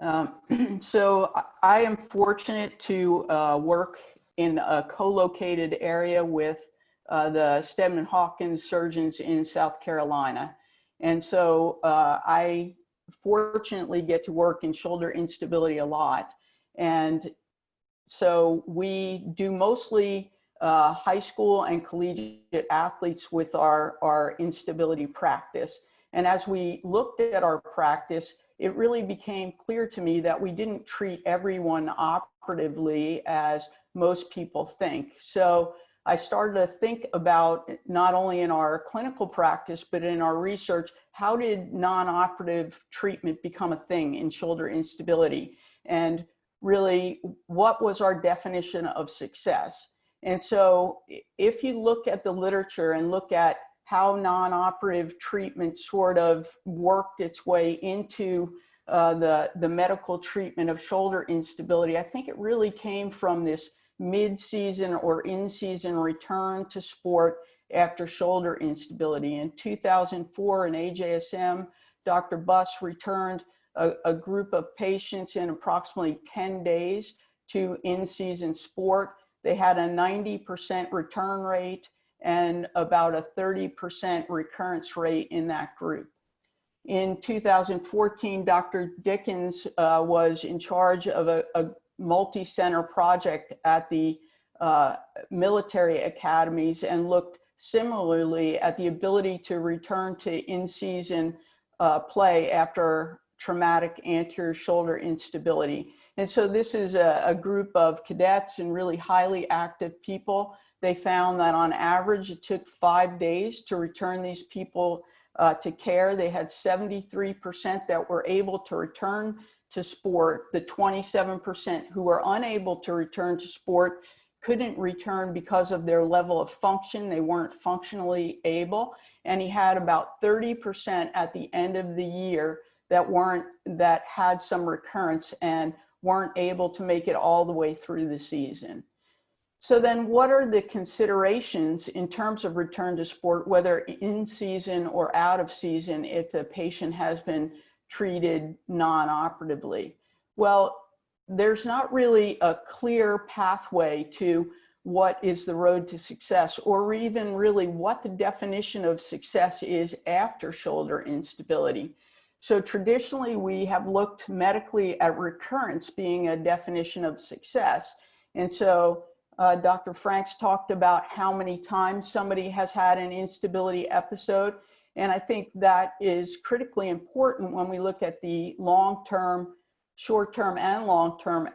I am fortunate to work in a co-located area with the Steadman Hawkins surgeons in South Carolina. And so I fortunately get to work in shoulder instability a lot. And so we do mostly high school and collegiate athletes with our instability practice. And as we looked at our practice, it really became clear to me that we didn't treat everyone operatively as most people think. So I started to think about, not only in our clinical practice, but in our research, how did non-operative treatment become a thing in shoulder instability? And really, what was our definition of success? And so if you look at the literature and look at how non-operative treatment sort of worked its way into the medical treatment of shoulder instability, I think it really came from this mid-season or in-season return to sport after shoulder instability. In 2004 in AJSM, Dr. Buss returned a group of patients in approximately 10 days to in-season sport. They had a 90% return rate and about a 30% recurrence rate in that group. In 2014, Dr. Dickens was in charge of a multi-center project at the military academies and looked similarly at the ability to return to in-season play after traumatic anterior shoulder instability. And so this is a group of cadets and really highly active people. They found that on average, it took 5 days to return these people to care. They had 73% that were able to return to sport. The 27% who were unable to return to sport couldn't return because of their level of function. They weren't functionally able. And he had about 30% at the end of the year that had some recurrence and weren't able to make it all the way through the season. So then what are the considerations in terms of return to sport, whether in season or out of season, if the patient has been treated non-operatively? Well, there's not really a clear pathway to what is the road to success, or even really what the definition of success is after shoulder instability. So traditionally, we have looked medically at recurrence being a definition of success. And so Dr. Franks talked about how many times somebody has had an instability episode. And I think that is critically important when we look at the long-term, short-term, and long-term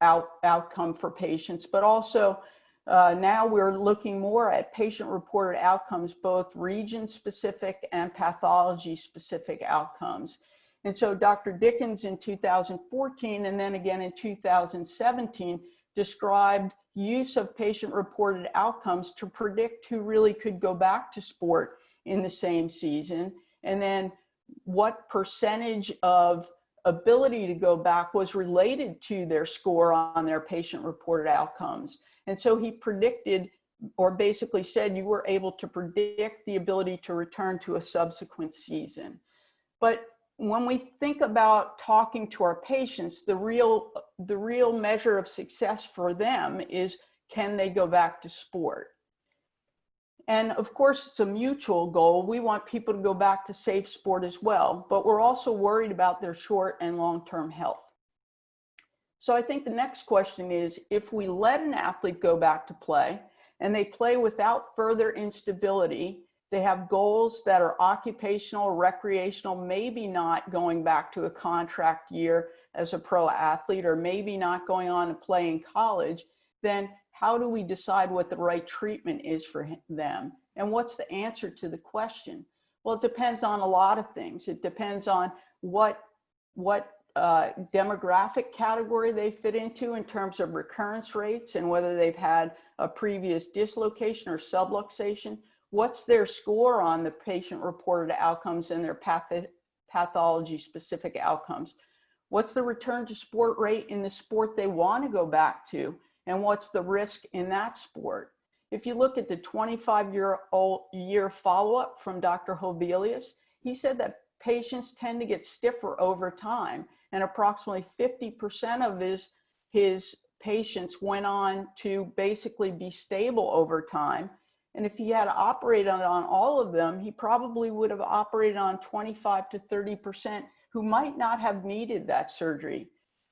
outcome for patients. But also now we're looking more at patient-reported outcomes, both region-specific and pathology-specific outcomes. And so Dr. Dickens in 2014 and then again in 2017 described use of patient-reported outcomes to predict who really could go back to sport in the same season, and then what percentage of ability to go back was related to their score on their patient-reported outcomes. And so he predicted, or basically said, you were able to predict the ability to return to a subsequent season. But when we think about talking to our patients, the real measure of success for them is, can they go back to sport? And of course, it's a mutual goal. We want people to go back to safe sport as well, but we're also worried about their short and long-term health. So I think the next question is, if we let an athlete go back to play and they play without further instability, they have goals that are occupational, recreational, maybe not going back to a contract year as a pro athlete, or maybe not going on to play in college, then how do we decide what the right treatment is for them? And what's the answer to the question? Well, it depends on a lot of things. It depends on what demographic category they fit into in terms of recurrence rates and whether they've had a previous dislocation or subluxation. What's their score on the patient-reported outcomes and their pathology-specific outcomes? What's the return to sport rate in the sport they want to go back to? And what's the risk in that sport? If you look at the 25-year follow-up from Dr. Hovelius, he said that patients tend to get stiffer over time. and approximately 50% of his patients went on to basically be stable over time. And if he had operated on all of them, he probably would have operated on 25 to 30% who might not have needed that surgery.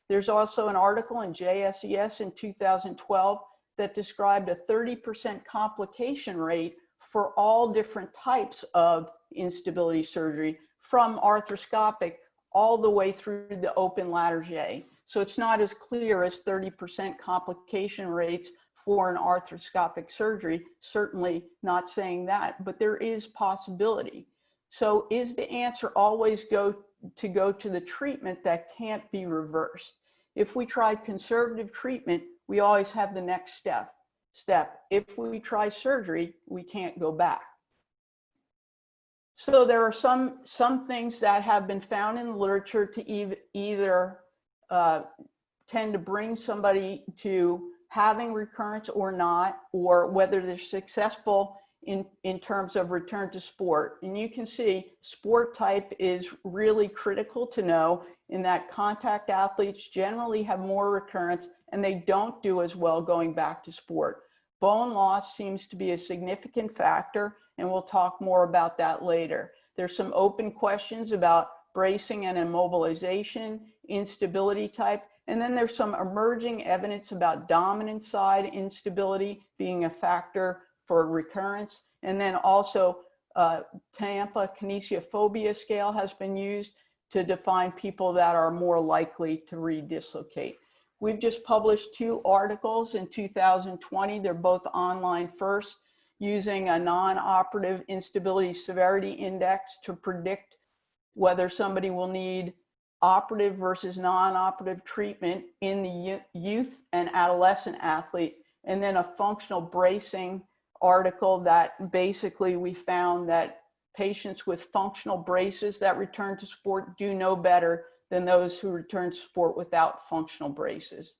There's also an article in JSES in 2012 that described a 30% complication rate for all different types of instability surgery, from arthroscopic all the way through the open Latarjet. So it's not as clear as 30% complication rates for an arthroscopic surgery, certainly not saying that, but there is possibility. So is the answer always go to the treatment that can't be reversed? If we tried conservative treatment, we always have the next step. If we try surgery, we can't go back. So there are some things that have been found in the literature to either tend to bring somebody to having recurrence or not, or whether they're successful in terms of return to sport. And you can see sport type is really critical to know, in that contact athletes generally have more recurrence and they don't do as well going back to sport. Bone loss seems to be a significant factor, and we'll talk more about that later. There's some open questions about bracing and immobilization, instability type, and then there's some emerging evidence about dominant side instability being a factor for recurrence. And then also Tampa kinesiophobia scale has been used to define people that are more likely to redislocate. We've just published 2 articles in 2020. They're both online first, using a non-operative instability severity index to predict whether somebody will need operative versus non-operative treatment in the youth and adolescent athlete, and then a functional bracing article that basically we found that patients with functional braces that return to sport do no better than those who return to sport without functional braces.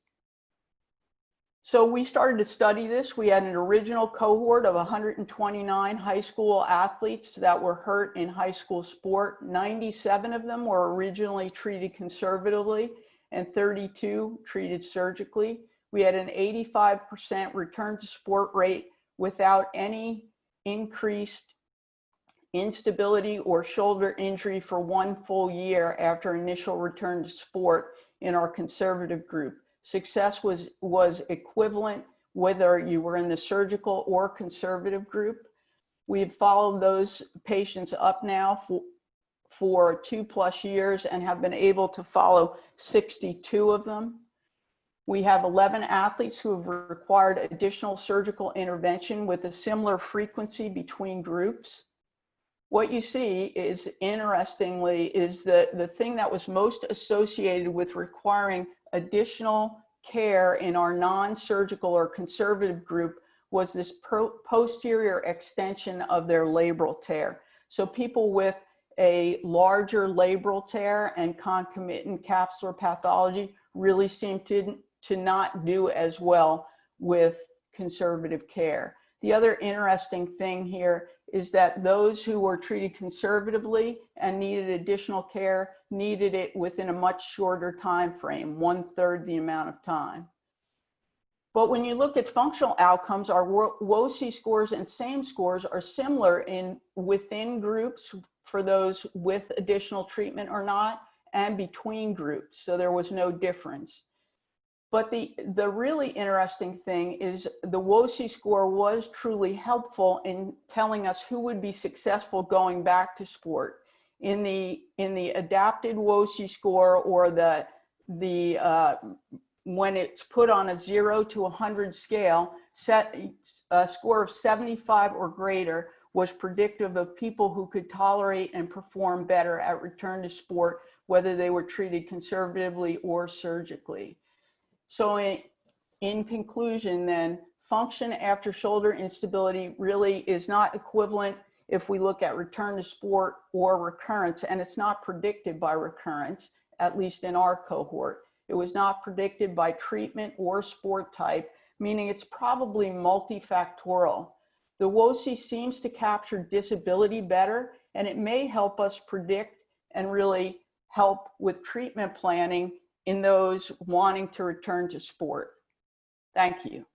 So we started to study this. We had an original cohort of 129 high school athletes that were hurt in high school sport. 97 of them were originally treated conservatively and 32 treated surgically. We had an 85% return to sport rate without any increased instability or shoulder injury for 1 full year after initial return to sport in our conservative group. Success was equivalent whether you were in the surgical or conservative group. We've followed those patients up now for 2+ years and have been able to follow 62 of them. We have 11 athletes who have required additional surgical intervention with a similar frequency between groups. What you see is, interestingly, is the thing that was most associated with requiring additional care in our non-surgical or conservative group was this posterior extension of their labral tear. So people with a larger labral tear and concomitant capsular pathology really seem to not do as well with conservative care. The other interesting thing here is that those who were treated conservatively and needed additional care needed it within a much shorter time frame, 1/3 the amount of time. But when you look at functional outcomes, our WOCI scores and SAME scores are similar within groups for those with additional treatment or not, and between groups, so there was no difference. But the really interesting thing is the WOCI score was truly helpful in telling us who would be successful going back to sport. In the adapted WOCI score, or when it's put on a 0 to 100 scale, a score of 75 or greater was predictive of people who could tolerate and perform better at return to sport, whether they were treated conservatively or surgically. So in conclusion then, function after shoulder instability really is not equivalent if we look at return to sport or recurrence, and it's not predicted by recurrence, at least in our cohort. It was not predicted by treatment or sport type, meaning it's probably multifactorial. The WOCI seems to capture disability better, and it may help us predict and really help with treatment planning in those wanting to return to sport. Thank you.